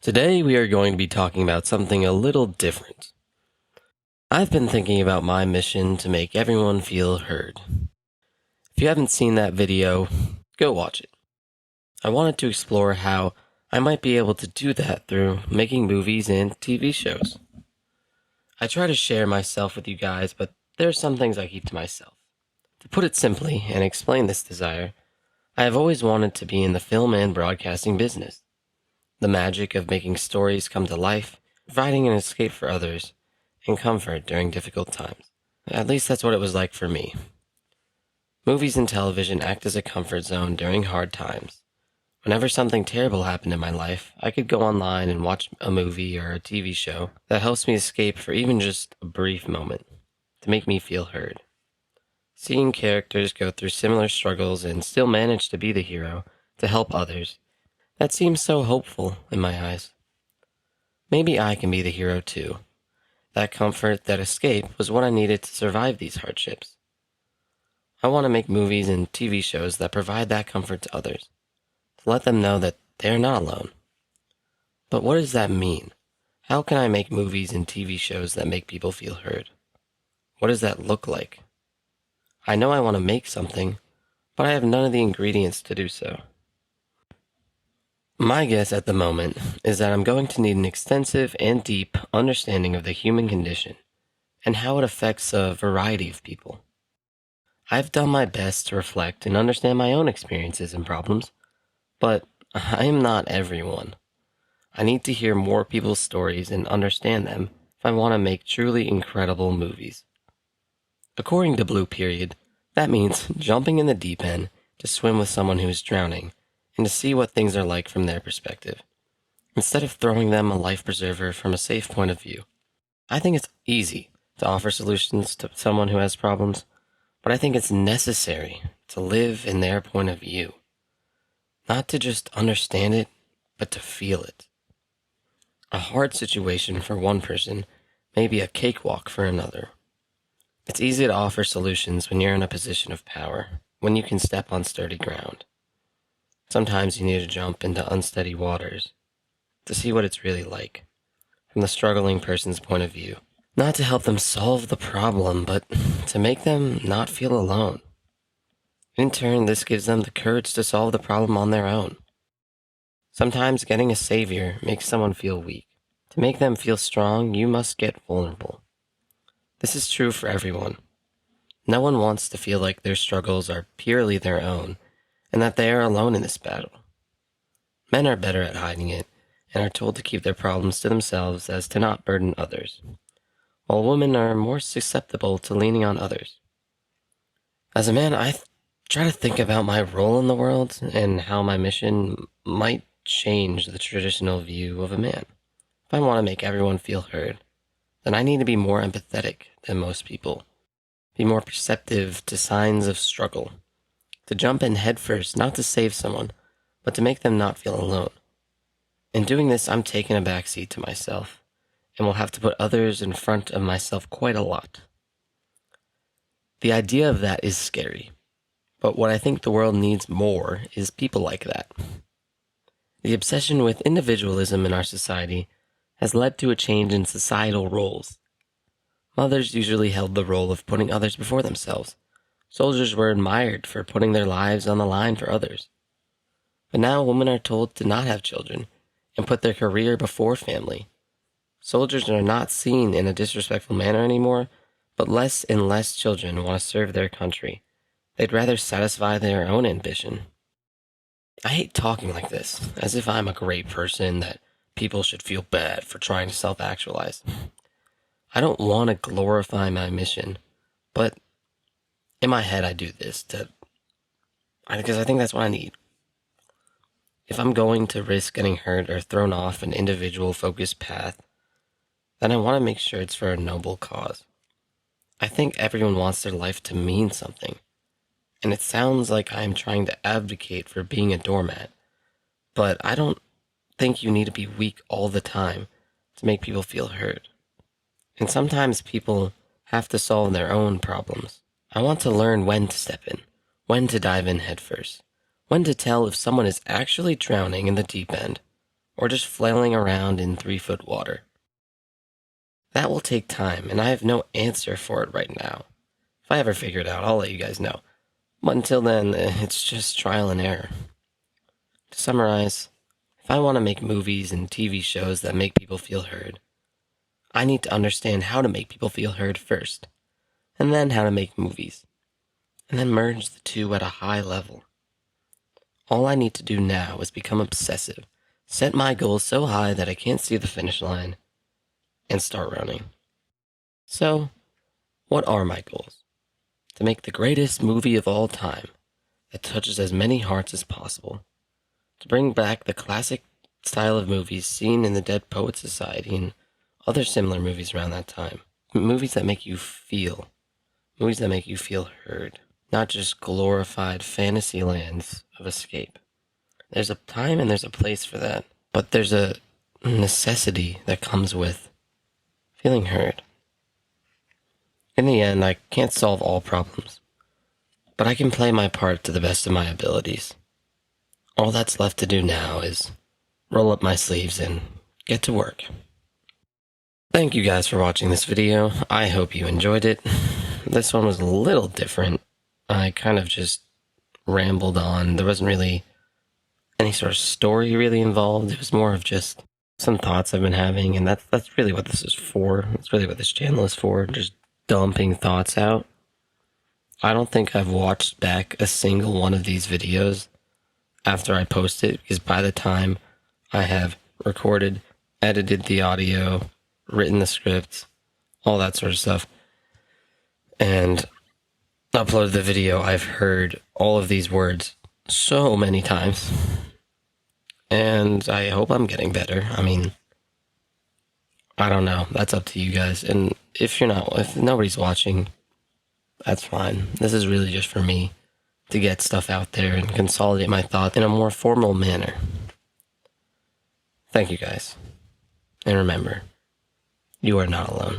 Today we are going to be talking about something a little different. I've been thinking about my mission to make everyone feel heard. If you haven't seen that video, go watch it. I wanted to explore how I might be able to do that through making movies and TV shows. I try to share myself with you guys, but there are some things I keep to myself. To put it simply and explain this desire, I have always wanted to be in the film and broadcasting business. The magic of making stories come to life, providing an escape for others, and comfort during difficult times. At least that's what it was like for me. Movies and television act as a comfort zone during hard times. Whenever something terrible happened in my life, I could go online and watch a movie or a TV show that helps me escape for even just a brief moment, to make me feel heard. Seeing characters go through similar struggles and still manage to be the hero, to help others, that seems so hopeful in my eyes. Maybe I can be the hero too. That comfort, that escape, was what I needed to survive these hardships. I want to make movies and TV shows that provide that comfort to others, to let them know that they're not alone. But what does that mean? How can I make movies and TV shows that make people feel heard? What does that look like? I know I want to make something, but I have none of the ingredients to do so. My guess at the moment is that I'm going to need an extensive and deep understanding of the human condition and how it affects a variety of people. I've done my best to reflect and understand my own experiences and problems, but I am not everyone. I need to hear more people's stories and understand them if I want to make truly incredible movies. According to Blue Period, that means jumping in the deep end to swim with someone who is drowning and to see what things are like from their perspective, instead of throwing them a life preserver from a safe point of view. I think it's easy to offer solutions to someone who has problems, but I think it's necessary to live in their point of view. Not to just understand it, but to feel it. A hard situation for one person may be a cakewalk for another. It's easy to offer solutions when you're in a position of power, when you can step on sturdy ground. Sometimes you need to jump into unsteady waters to see what it's really like, from the struggling person's point of view. Not to help them solve the problem, but to make them not feel alone. In turn, this gives them the courage to solve the problem on their own. Sometimes getting a savior makes someone feel weak. To make them feel strong, you must get vulnerable. This is true for everyone. No one wants to feel like their struggles are purely their own, and that they are alone in this battle. Men are better at hiding it, and are told to keep their problems to themselves as to not burden others, while women are more susceptible to leaning on others. As a man, I try to think about my role in the world and how my mission might change the traditional view of a man. If I want to make everyone feel heard, then I need to be more empathetic than most people, be more perceptive to signs of struggle, to jump in headfirst, not to save someone, but to make them not feel alone. In doing this, I'm taking a backseat to myself, and will have to put others in front of myself quite a lot. The idea of that is scary, but what I think the world needs more is people like that. The obsession with individualism in our society has led to a change in societal roles. Mothers usually held the role of putting others before themselves. Soldiers were admired for putting their lives on the line for others. But now women are told to not have children and put their career before family. Soldiers are not seen in a disrespectful manner anymore, but less and less children want to serve their country. They'd rather satisfy their own ambition. I hate talking like this, as if I'm a great person that people should feel bad for trying to self-actualize. I don't want to glorify my mission, but in my head, I do this because I think that's what I need. If I'm going to risk getting hurt or thrown off an individual-focused path, then I want to make sure it's for a noble cause. I think everyone wants their life to mean something, and it sounds like I'm trying to advocate for being a doormat, but I don't think you need to be weak all the time to make people feel heard. And sometimes people have to solve their own problems. I want to learn when to step in, when to dive in headfirst, when to tell if someone is actually drowning in the deep end, or just flailing around in 3-foot water. That will take time, and I have no answer for it right now. If I ever figure it out, I'll let you guys know. But until then, it's just trial and error. To summarize, if I want to make movies and TV shows that make people feel heard, I need to understand how to make people feel heard first, and then how to make movies, and then merge the two at a high level. All I need to do now is become obsessive, set my goals so high that I can't see the finish line, and start running. So, what are my goals? To make the greatest movie of all time that touches as many hearts as possible. To bring back the classic style of movies seen in the Dead Poets Society and other similar movies around that time. Movies that make you feel. Movies that make you feel heard. Not just glorified fantasy lands of escape. There's a time and there's a place for that. But there's a necessity that comes with feeling heard. In the end, I can't solve all problems, but I can play my part to the best of my abilities. All that's left to do now is roll up my sleeves and get to work. Thank you guys for watching this video. I hope you enjoyed it. This one was a little different. I kind of just rambled on. There wasn't really any sort of story really involved. It was more of just some thoughts I've been having, and that's really what this is for. That's really what this channel is for, just dumping thoughts out. I don't think I've watched back a single one of these videos after I post it, because by the time I have recorded, edited the audio, written the script, all that sort of stuff, and uploaded the video, I've heard all of these words so many times. And I hope I'm getting better. I mean, I don't know. That's up to you guys. And if nobody's watching, that's fine. This is really just for me to get stuff out there and consolidate my thoughts in a more formal manner. Thank you guys. And remember, you are not alone.